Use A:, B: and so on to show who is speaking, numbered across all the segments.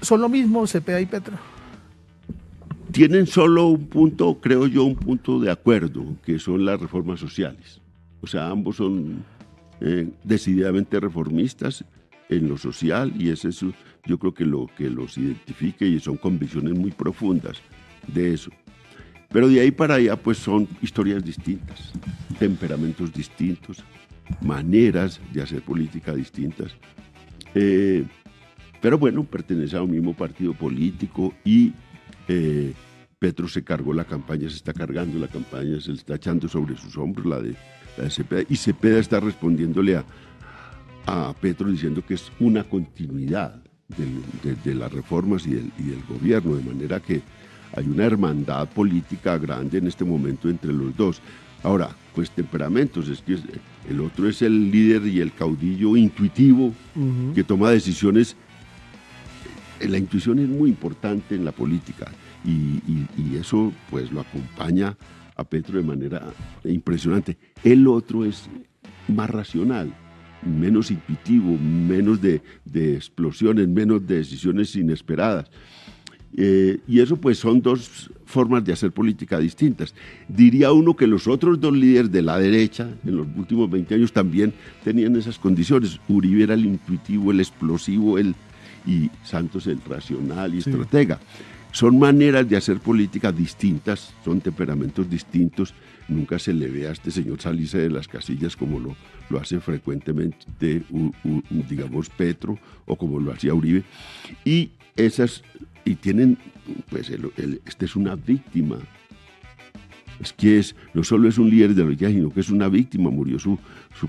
A: ¿Son lo mismo Cepeda y Petro?
B: Tienen solo un punto, creo yo, un punto de acuerdo, que son las reformas sociales. O sea, ambos son decididamente reformistas en lo social y es eso, yo creo que lo que los identifica y son convicciones muy profundas de eso. Pero de ahí para allá, pues son historias distintas, temperamentos distintos, maneras de hacer política distintas. Pero bueno, pertenece a un mismo partido político y Petro se cargó la campaña, se está cargando la campaña, se le está echando sobre sus hombros la de Cepeda, y Cepeda está respondiéndole a Petro diciendo que es una continuidad de las reformas y del gobierno, de manera que hay una hermandad política grande en este momento entre los dos. Ahora, pues temperamentos, es que el otro es el líder y el caudillo intuitivo que toma decisiones. La intuición es muy importante en la política y eso pues lo acompaña a Petro de manera impresionante. El otro es más racional, menos intuitivo, menos de explosiones, menos de decisiones inesperadas. Y eso pues son dos formas de hacer política distintas. Diría uno que los otros dos líderes de la derecha en los últimos 20 años también tenían esas condiciones. Uribe era el intuitivo, el explosivo, y Santos el racional y estratega. Son maneras de hacer política distintas, son temperamentos distintos. Nunca se le ve a este señor salirse de las casillas como lo hace frecuentemente, digamos, Petro, o como lo hacía Uribe. Y tienen, pues, este es una víctima. Es que no solo es un líder de la izquierda, sino que es una víctima. Murió su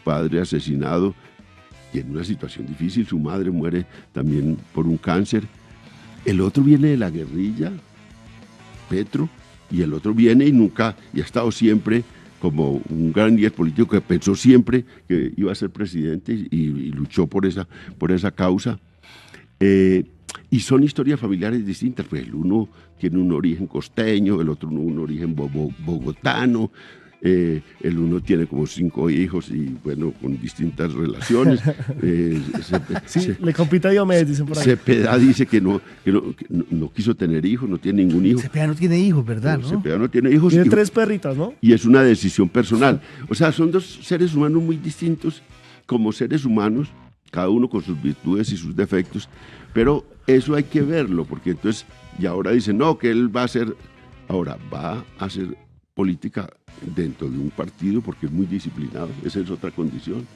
B: padre asesinado y en una situación difícil. Su madre muere también por un cáncer. El otro viene de la guerrilla, Petro, y el otro viene y ha estado siempre como un gran líder político que pensó siempre que iba a ser presidente y luchó por esa causa. Y son historias familiares distintas, pues el uno tiene un origen costeño, el otro un origen bogotano, el uno tiene como 5 hijos y bueno, con distintas relaciones.
C: Le compite a Diomedes, dicen por ahí.
B: Cepeda dice que no quiso tener hijos, no tiene ningún hijo.
A: Cepeda no tiene hijos, ¿verdad? ¿No?
B: Cepeda no tiene hijos.
C: Tiene 3 perritas, ¿no?
B: Y es una decisión personal. O sea, son dos seres humanos muy distintos como seres humanos, cada uno con sus virtudes y sus defectos, pero eso hay que verlo, porque entonces, y ahora dicen, no, que él va a hacer política dentro de un partido porque es muy disciplinado, esa es otra condición.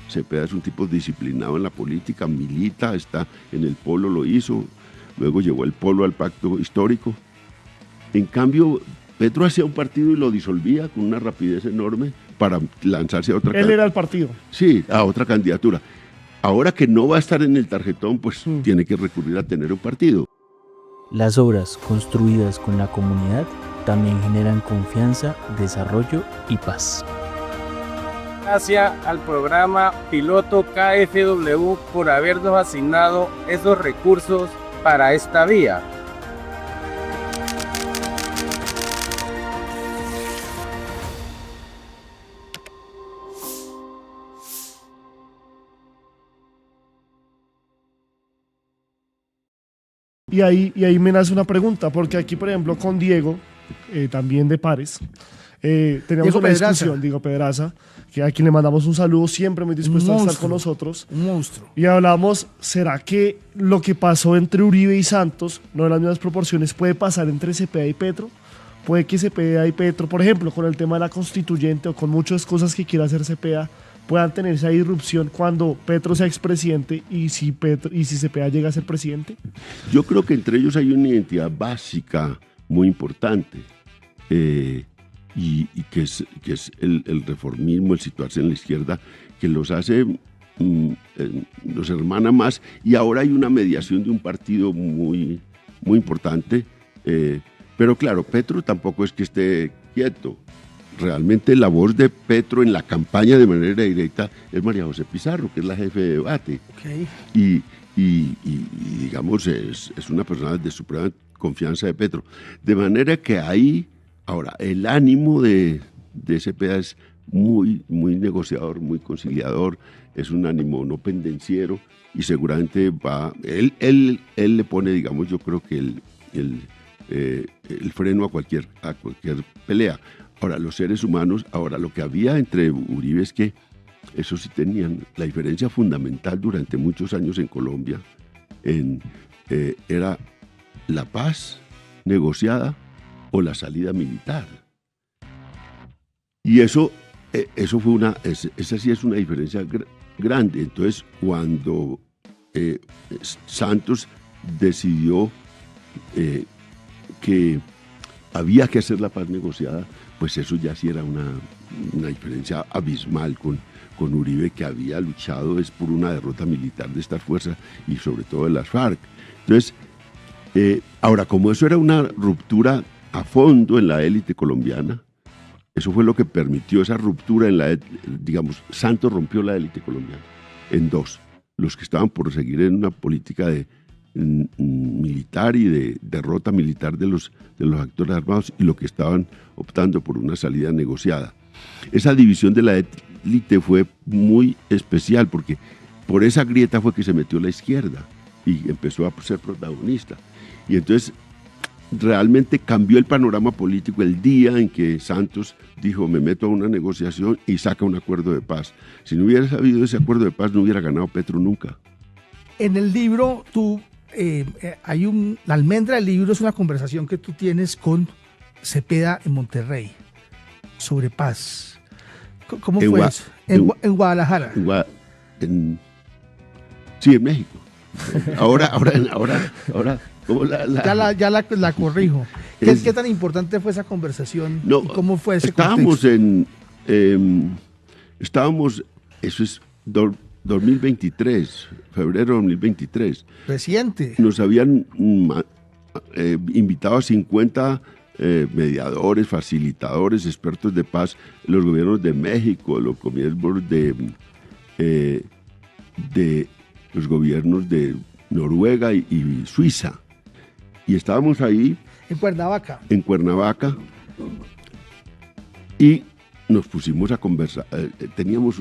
B: Cepeda es un tipo disciplinado en la política, milita, está en el polo, lo hizo, luego llevó el polo al pacto histórico. En cambio, Petro hacía un partido y lo disolvía con una rapidez enorme para lanzarse a otra candidatura.
C: Él era el partido.
B: Sí, a otra candidatura. Ahora que no va a estar en el tarjetón, pues tiene que recurrir a tener un partido.
D: Las obras construidas con la comunidad también generan confianza, desarrollo y paz.
E: Gracias al programa piloto KfW por habernos asignado esos recursos para esta vía.
C: Y ahí me nace una pregunta, porque aquí, por ejemplo, con Diego, también de Pares, teníamos una discusión, Diego Pedraza, que a quien le mandamos un saludo, siempre muy dispuesto a estar con nosotros.
A: Un monstruo.
C: Y hablamos, ¿será que lo que pasó entre Uribe y Santos, no en las mismas proporciones, puede pasar entre Cepeda y Petro? Puede que Cepeda y Petro, por ejemplo, con el tema de la constituyente o con muchas cosas que quiera hacer Cepeda, puedan tener esa irrupción cuando Petro sea expresidente y si Cepeda llega a ser presidente?
B: Yo creo que entre ellos hay una identidad básica muy importante y que es el reformismo, el situarse en la izquierda, que los hace, los hermana más, y ahora hay una mediación de un partido muy, muy importante, pero claro, Petro tampoco es que esté quieto. Realmente la voz de Petro en la campaña de manera directa es María José Pizarro, que es la jefe de debate.
A: Okay.
B: Y digamos, es una persona de suprema confianza de Petro. De manera que ahí, ahora, el ánimo de Cepeda es muy, muy negociador, muy conciliador, es un ánimo no pendenciero y seguramente él le pone, digamos, yo creo que el freno a cualquier pelea. Ahora, los seres humanos, lo que había entre Uribe es que eso sí tenían la diferencia fundamental durante muchos años en Colombia, era la paz negociada o la salida militar. Y esa sí es una diferencia grande. Entonces, cuando Santos decidió que había que hacer la paz negociada, pues eso ya sí era una diferencia abismal con Uribe, que había luchado por una derrota militar de estas fuerzas y sobre todo de las FARC. Entonces, ahora, como eso era una ruptura a fondo en la élite colombiana, eso fue lo que permitió esa ruptura digamos, Santos rompió la élite colombiana en dos: los que estaban por seguir en una política militar y de derrota militar de los actores armados, y los que estaban optando por una salida negociada. Esa división de la élite fue muy especial porque por esa grieta fue que se metió la izquierda y empezó a ser protagonista. Y entonces realmente cambió el panorama político el día en que Santos dijo: me meto a una negociación y saca un acuerdo de paz. Si no hubiera habido ese acuerdo de paz, no hubiera ganado Petro nunca.
A: En el libro, la almendra del libro es una conversación que tú tienes con Cepeda en Monterrey sobre paz. ¿Cómo fue eso? En Guadalajara.
B: Sí, en México. Ahora, ¿cómo
A: Ya la corrijo. ¿Qué tan importante fue esa conversación?
B: No,
A: ¿Y cómo fue ese
B: estábamos
A: contexto?
B: Eso es 2023, febrero de 2023.
A: Reciente.
B: Nos habían invitado a 50 mediadores, facilitadores, expertos de paz, los gobiernos de México, los gobiernos de los gobiernos de Noruega y Suiza. Y estábamos ahí.
A: En Cuernavaca.
B: Y nos pusimos a conversar. Teníamos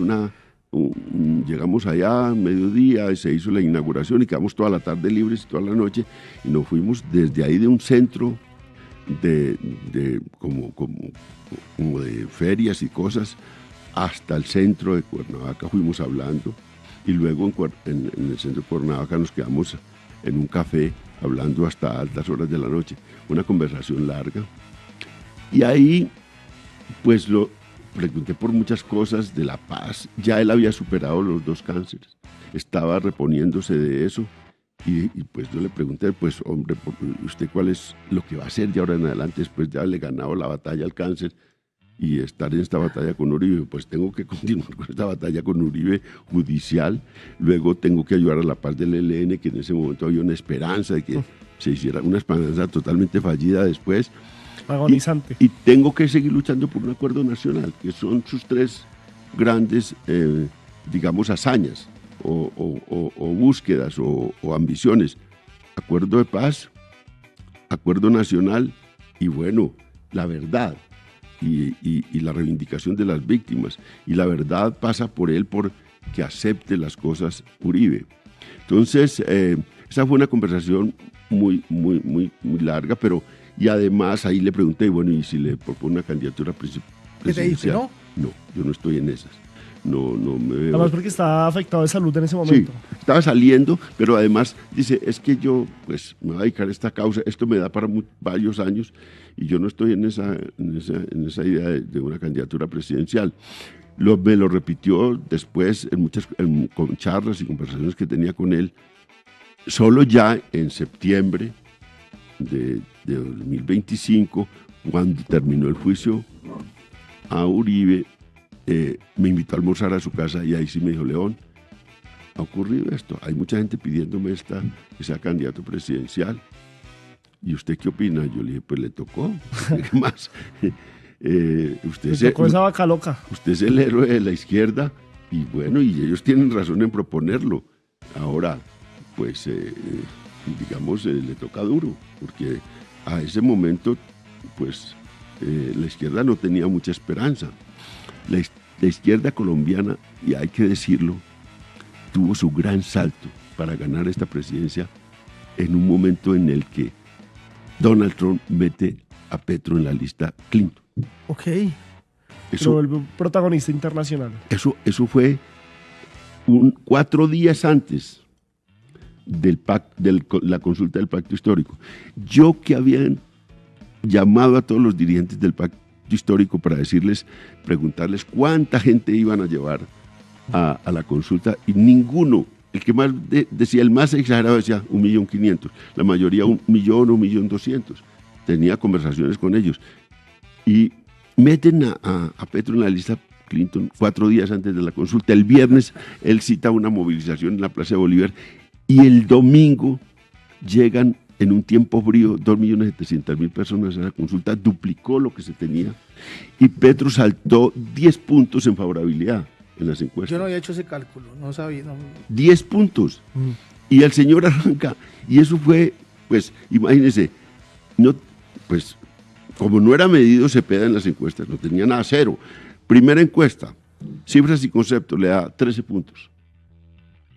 B: llegamos allá a mediodía y se hizo la inauguración y quedamos toda la tarde libres y toda la noche. Y nos fuimos desde ahí de un centro como de ferias y cosas hasta el centro de Cuernavaca. Fuimos hablando. Y luego en el centro de Cuernavaca nos quedamos en un café hablando hasta altas horas de la noche. Una conversación larga. Y ahí, pues lo pregunté por muchas cosas de la paz. Ya él había superado los 2 cánceres. Estaba reponiéndose de eso. Y pues yo le pregunté, pues hombre, ¿usted cuál es lo que va a hacer de ahora en adelante después de haberle ganado la batalla al cáncer y estar en esta batalla con Uribe? Pues tengo que continuar con esta batalla con Uribe judicial, luego tengo que ayudar a la paz del ELN, que en ese momento había una esperanza de que se hiciera, una esperanza totalmente fallida después.
C: Agonizante.
B: Y tengo que seguir luchando por un acuerdo nacional, que son sus 3 grandes, digamos, hazañas o búsquedas o ambiciones: acuerdo de paz, acuerdo nacional y, bueno, la verdad. Y la reivindicación de las víctimas. Y la verdad pasa por él, por que acepte las cosas Uribe. Entonces, esa fue una conversación muy, muy, muy, muy larga, y además ahí le pregunté, bueno, ¿y si le propone una candidatura presidencial?
A: ¿Qué te dice, no?
B: No, yo no estoy en esas. No me veo.
C: Además porque estaba afectado de salud en ese momento.
B: Sí, estaba saliendo, pero además dice, es que yo pues me voy a dedicar a esta causa, esto me da para varios años y yo no estoy en esa idea de una candidatura presidencial. Me lo repitió después con charlas y conversaciones que tenía con él. Solo ya en septiembre de 2025, cuando terminó el juicio a Uribe, me invitó a almorzar a su casa y ahí sí me dijo: León, ha ocurrido esto, hay mucha gente pidiéndome que sea candidato presidencial, ¿y usted qué opina? Yo le dije: pues le tocó, ¿qué más?
C: Le tocó esa vaca loca.
B: Usted es el héroe de la izquierda y bueno, y ellos tienen razón en proponerlo. Ahora, pues, digamos, le toca duro, porque a ese momento, pues, la izquierda no tenía mucha esperanza. la izquierda colombiana, y hay que decirlo, tuvo su gran salto para ganar esta presidencia en un momento en el que Donald Trump mete a Petro en la lista Clinton.
A: Ok.
C: Lo vuelve un protagonista internacional.
B: Eso fue 4 días antes de la consulta del pacto histórico. Yo que habían llamado a todos los dirigentes del pacto histórico para preguntarles cuánta gente iban a llevar a la consulta, y ninguno, el que más decía, el más exagerado decía 1.500.000, la mayoría 1.000.000 o 1.200.000. Tenía conversaciones con ellos y meten a Petro en la lista Clinton 4 días antes de la consulta. El viernes él cita una movilización en la Plaza de Bolívar y el domingo llegan en un tiempo frío 2.700.000 personas a la consulta, duplicó lo que se tenía, y Petro saltó 10 puntos en favorabilidad en las encuestas.
A: Yo no había hecho ese cálculo, no sabía.
B: 10 puntos. Y el señor arranca, y eso fue, pues, imagínense, pues, como no era medido Cepeda en las encuestas, no tenía nada, 0. Primera encuesta, cifras y conceptos, le da 13 puntos.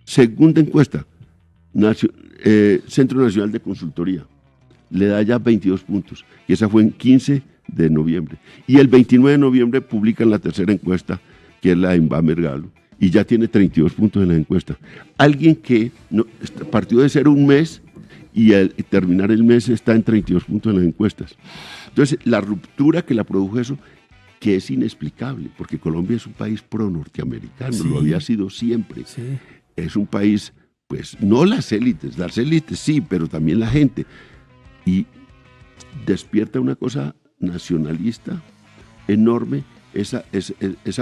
B: Segunda encuesta, Centro Nacional de Consultoría, le da ya 22 puntos, y esa fue en 15 de noviembre. Y el 29 de noviembre publican la tercera encuesta, que es la de Inbamer Galo, y ya tiene 32 puntos en la encuesta. Alguien que partió de 0 un mes, y al terminar el mes está en 32 puntos en las encuestas. Entonces, la ruptura que la produjo eso, que es inexplicable, porque Colombia es un país pro-norteamericano, sí, lo había sido siempre.
A: Sí.
B: Es un país, pues, no las élites sí, pero también la gente. Y despierta una cosa nacionalista enorme, esa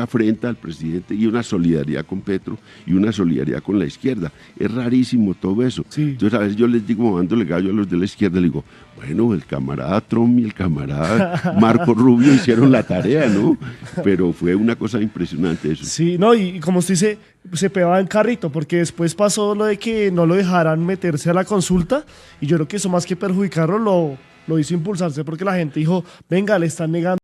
B: afrenta al presidente, y una solidaridad con Petro y una solidaridad con la izquierda. Es rarísimo todo eso. Sí. Entonces a veces yo les digo, dándole gallo a los de la izquierda, le digo, bueno, el camarada Trump y el camarada Marco Rubio hicieron la tarea, ¿no? Pero fue una cosa impresionante eso.
C: Sí, no, y como usted dice, se pegaba en carrito, porque después pasó lo de que no lo dejaran meterse a la consulta, y yo creo que eso más que perjudicarlo lo hizo impulsarse, porque la gente dijo, venga, le están negando